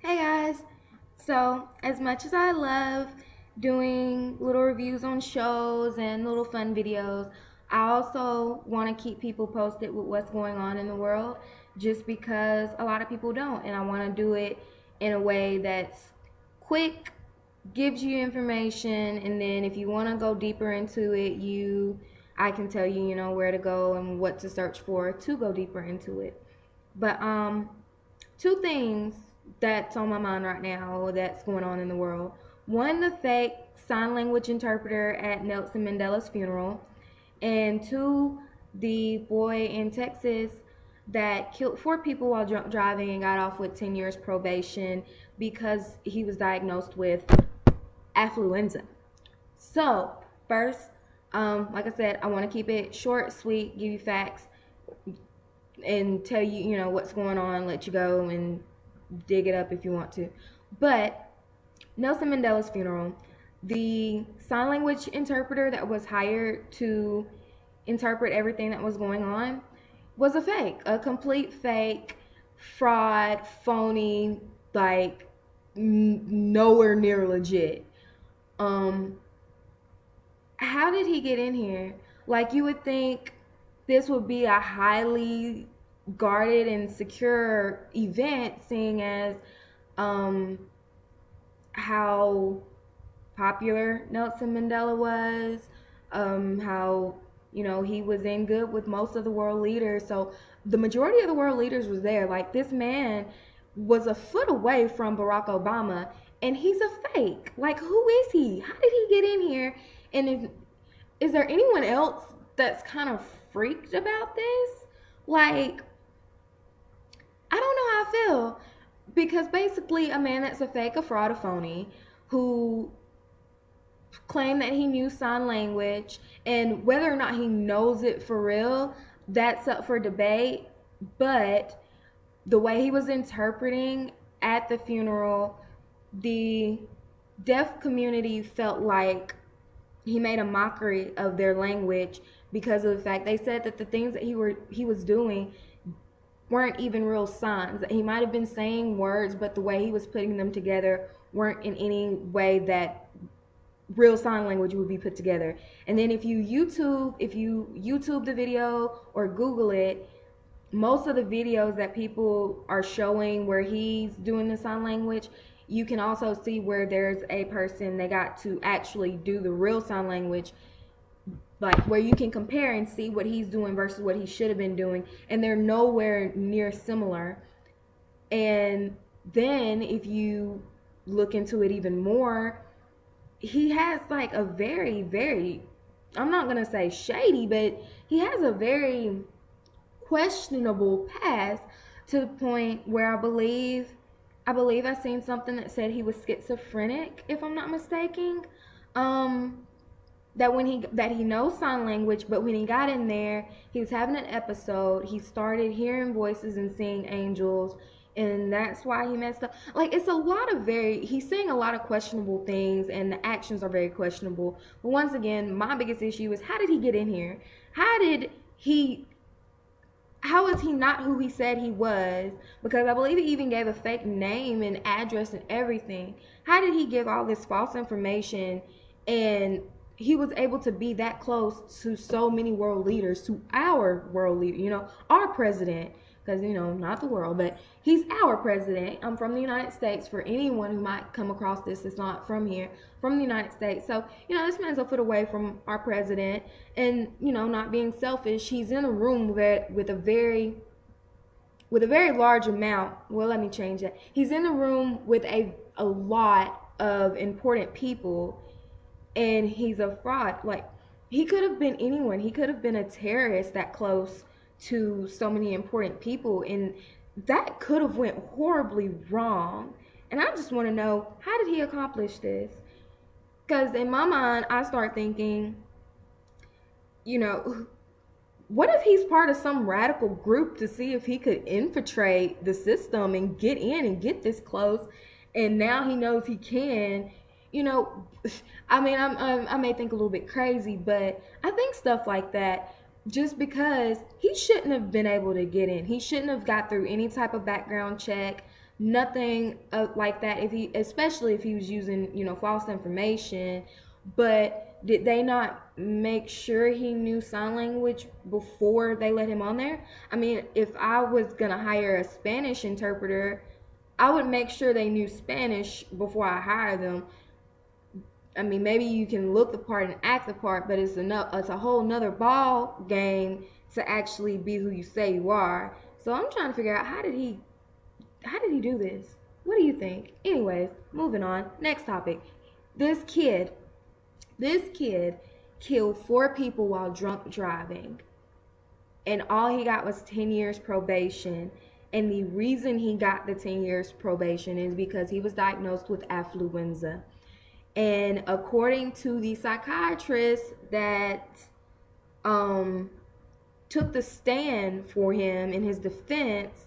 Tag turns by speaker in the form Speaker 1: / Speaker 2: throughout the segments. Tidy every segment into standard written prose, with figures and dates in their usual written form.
Speaker 1: Hey guys! So, as much as I love doing little reviews on shows and little fun videos, I also want to keep people posted with what's going on in the world just because a lot of people don't. And I want to do it in a way that's quick, gives you information, and then if you want to go deeper into it, I can tell you, where to go and what to search for to go deeper into it. But two things that's on my mind right now that's going on in the world. One, the fake sign language interpreter at Nelson Mandela's funeral, and two, the boy in Texas that killed four people while drunk driving and got off with 10 years probation because he was diagnosed with affluenza. So, first, like I said, I want to keep it short, sweet, give you facts, and tell you, what's going on, let you go and dig it up if you want to. But Nelson Mandela's funeral, the sign language interpreter that was hired to interpret everything that was going on was a fake, a complete fake, fraud, phony, like nowhere near legit. Um, how did he get in here? Like, you would think this would be a highly guarded and secure event, seeing as um, how popular Nelson Mandela was, how he was in good with most of the world leaders. So the majority of the world leaders was there. Like, this man was a foot away from Barack Obama, and he's a fake. Like, who is he? How did he get in here? And is there anyone else that's kind of freaked about this? Like, I don't know how I feel, because basically a man that's a fake, a fraud, a phony, who claimed that he knew sign language, and whether or not he knows it for real, that's up for debate. But the way he was interpreting at the funeral, the deaf community felt like he made a mockery of their language because of the fact they said that the things that he was doing weren't even real signs. That he might have been saying words, but the way he was putting them together weren't in any way that real sign language would be put together. And then if you YouTube the video or Google it, most of the videos that people are showing where he's doing the sign language, you can also see where there's a person they got to actually do the real sign language, like where you can compare and see what he's doing versus what he should have been doing, and they're nowhere near similar. And then if you look into it even more, he has like a very, very, I'm not gonna say shady, but he has a very questionable past, to the point where I seen something that said he was schizophrenic, if I'm not mistaken. That he knows sign language, but when he got in there, he was having an episode. He started hearing voices and seeing angels, and that's why he messed up. Like, it's a lot of he's saying a lot of questionable things, and the actions are very questionable. But once again, my biggest issue is, how did he get in here? How is he not who he said he was? Because I believe he even gave a fake name and address and everything. How did he give all this false information, and he was able to be that close to so many world leaders, to our world leader, our president? Because, not the world, but he's our president. I'm from the United States, for anyone who might come across this that's not from here, from the United States. So, this man's a foot away from our president. And, not being selfish, he's in a room with a very large amount. Well, let me change that. He's in a room with a lot of important people, and he's a fraud. Like, he could have been anyone. He could have been a terrorist that close to so many important people, and that could have went horribly wrong. And I just want to know, how did he accomplish this? Because in my mind, I start thinking, what if he's part of some radical group to see if he could infiltrate the system and get in and get this close, and now he knows he can. I mean, I may think a little bit crazy, but I think stuff like that, just because he shouldn't have been able to get in. He shouldn't have got through any type of background check. nothing like that. If he, especially if he was using, false information, but did they not make sure he knew sign language before they let him on there? I mean, if I was gonna hire a Spanish interpreter, I would make sure they knew Spanish before I hire them. I mean, maybe you can look the part and act the part, but it's a whole nother ball game to actually be who you say you are. So I'm trying to figure out, how did he do this? What do you think? Anyways, moving on. Next topic. This kid killed 4 people while drunk driving, and all he got was 10 years probation. And the reason he got the 10 years probation is because he was diagnosed with affluenza. And according to the psychiatrist that took the stand for him in his defense,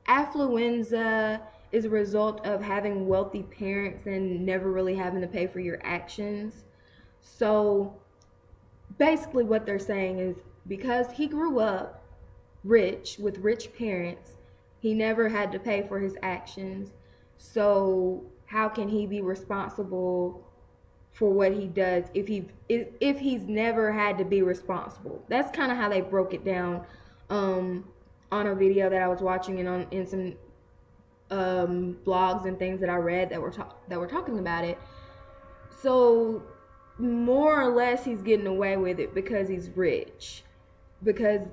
Speaker 1: affluenza is a result of having wealthy parents and never really having to pay for your actions. So basically what they're saying is, because he grew up rich with rich parents, he never had to pay for his actions. So how can he be responsible for what he does if he's never had to be responsible? That's kind of how they broke it down on a video that I was watching, and in some blogs and things that I read that were talking about it. So more or less he's getting away with it because he's rich, because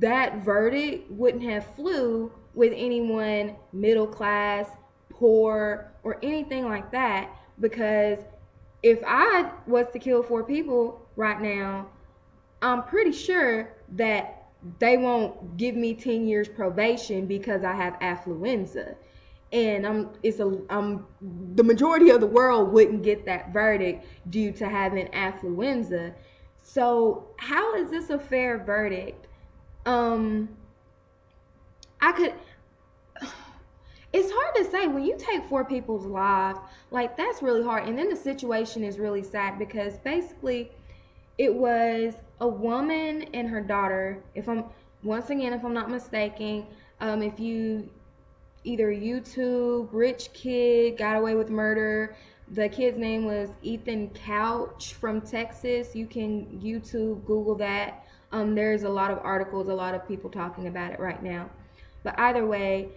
Speaker 1: that verdict wouldn't have flew with anyone middle class, poor, or anything like that. Because if I was to kill 4 people right now, I'm pretty sure that they won't give me 10 years probation because I have affluenza. And the majority of the world wouldn't get that verdict due to having affluenza. So how is this a fair verdict? It's hard to say. When you take 4 people's lives, like, that's really hard. And then the situation is really sad because basically it was a woman and her daughter. If I'm not mistaken, if you either YouTube rich kid got away with murder, the kid's name was Ethan Couch from Texas. You can YouTube, Google that. There's a lot of articles, a lot of people talking about it right now. But either way,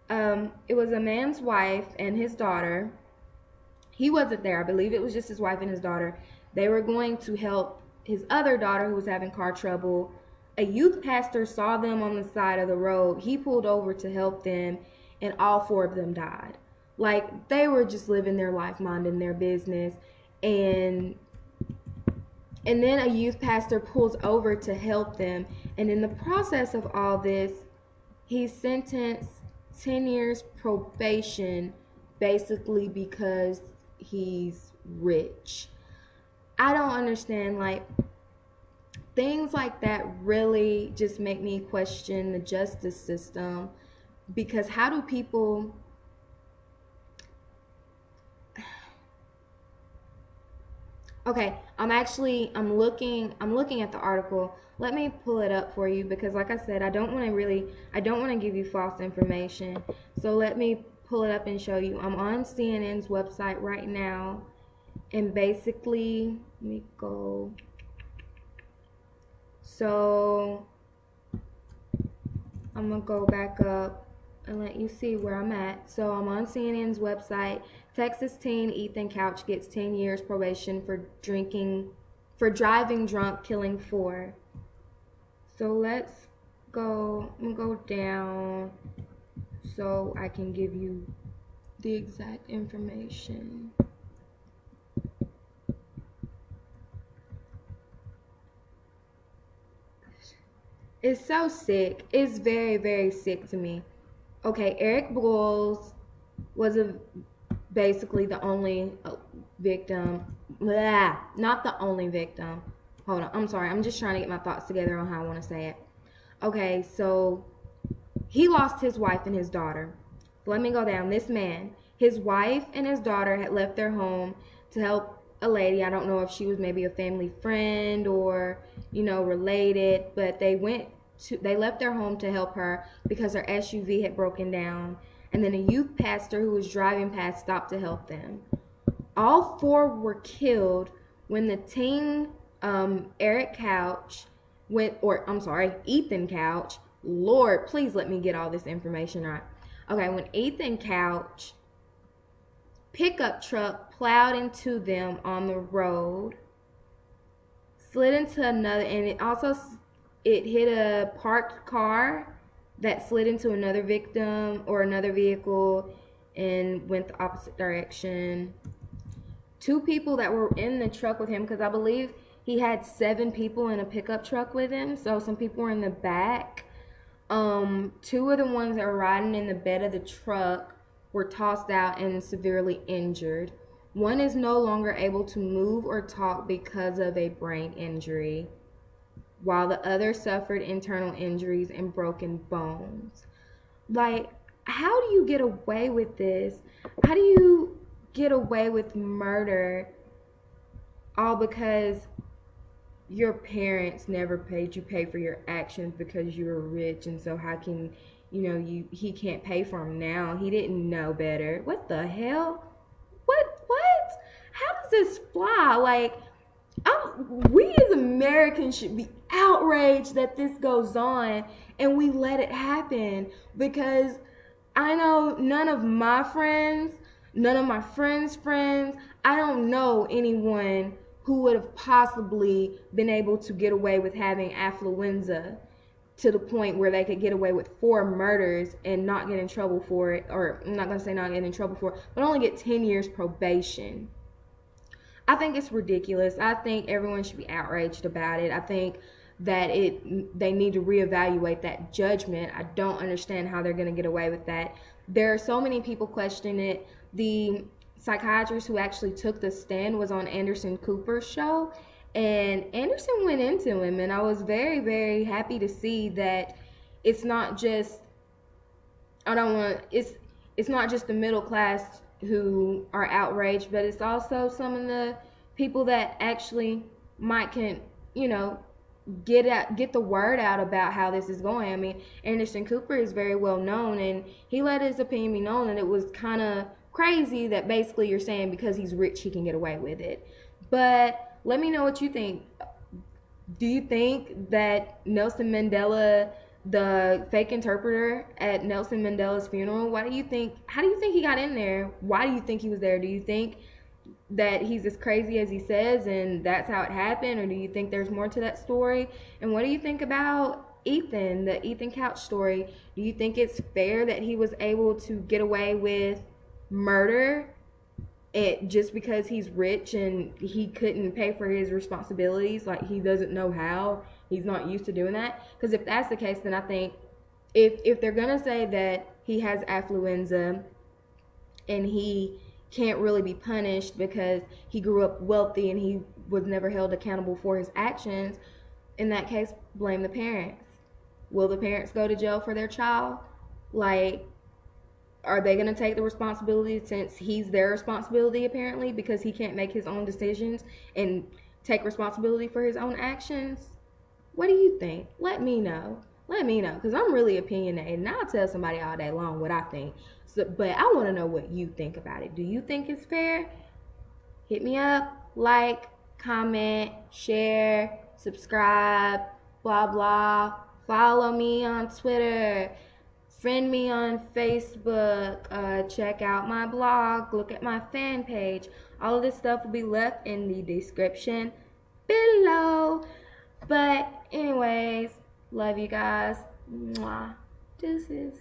Speaker 1: it was a man's wife and his daughter. He wasn't there. I believe it was just his wife and his daughter. They were going to help his other daughter who was having car trouble. A youth pastor saw them on the side of the road. He pulled over to help them, and all 4 of them died. Like, they were just living their life, minding their business. And then a youth pastor pulls over to help them. And in the process of all this, he's sentenced 10 years probation, basically because he's rich. I don't understand. Like, things like that really just make me question the justice system. Because how do people... Okay, I'm looking at the article. Let me pull it up for you, because like I said, I don't want to give you false information. So let me pull it up and show you. I'm on CNN's website right now, and basically, let me go. So I'm gonna go back up and let you see where I'm at. So I'm on CNN's website. Texas teen Ethan Couch gets 10 years probation for driving drunk, killing 4. So let's go. I'm gonna go down so I can give you the exact information. It's so sick. It's very, very sick to me. Okay, Eric Boyles was basically the only victim. Blah, not the only victim. Hold on. I'm sorry. I'm just trying to get my thoughts together on how I want to say it. Okay, so he lost his wife and his daughter. Let me go down. This man, his wife and his daughter had left their home to help a lady. I don't know if she was maybe a family friend or, related, but they left their home to help her because her SUV had broken down. and then a youth pastor who was driving past stopped to help them. All 4 were killed when the teen Ethan Couch. Lord, please let me get all this information right. Okay, when Ethan Couch pickup truck plowed into them on the road, slid into another, and it hit a parked car that slid into another victim or another vehicle and went the opposite direction. 2 people that were in the truck with him, because I believe he had 7 people in a pickup truck with him, so some people were in the back. 2 of the ones that were riding in the bed of the truck were tossed out and severely injured. One is no longer able to move or talk because of a brain injury, while the other suffered internal injuries and broken bones. Like, how do you get away with this? How do you get away with murder all because your parents never paid you pay for your actions because you were rich, and so how can he can't pay for them now? He didn't know better. What the hell? What how does this fly? Like, we as Americans should be outraged that this goes on and we let it happen, because I know none of my friends, I don't know anyone who would have possibly been able to get away with having affluenza to the point where they could get away with 4 murders and not get in trouble for it, or I'm not going to say not get in trouble for it, but only get 10 years probation. I think it's ridiculous. I think everyone should be outraged about it. I think that they need to reevaluate that judgment. I don't understand how they're going to get away with that. There are so many people questioning it. The psychiatrist who actually took the stand was on Anderson Cooper's show, and Anderson went into him, and I was very, very happy to see that it's not just it's not just the middle class who are outraged, but it's also some of the people that actually can get the word out about how this is going. I mean, Anderson Cooper is very well known, and he let his opinion be known, and it was kind of crazy that basically you're saying because he's rich he can get away with it. But let me know what you think. Do you think that Nelson Mandela, the fake interpreter at Nelson Mandela's funeral, how do you think he got in there? Why do you think he was there? Do you think that he's as crazy as he says and that's how it happened, or do you think there's more to that story? And what do you think about Ethan, the Ethan Couch story? Do you think it's fair that he was able to get away with murder just because he's rich and he couldn't pay for his responsibilities? Like, he doesn't know how, he's not used to doing that? Because if that's the case, then I think if they're gonna say that he has affluenza and he can't really be punished because he grew up wealthy and he was never held accountable for his actions, in that case, blame the parents. Will the parents go to jail for their child? Like, are they going to take the responsibility since he's their responsibility apparently because he can't make his own decisions and take responsibility for his own actions? What do you think? Let me know, because I'm really opinionated, and I'll tell somebody all day long what I think. But I want to know what you think about it. Do you think it's fair? Hit me up, like, comment, share, subscribe, blah, blah. Follow me on Twitter. Friend me on Facebook. Check out my blog. Look at my fan page. All of this stuff will be left in the description below. But anyways, love you guys. Mwah. Deuces.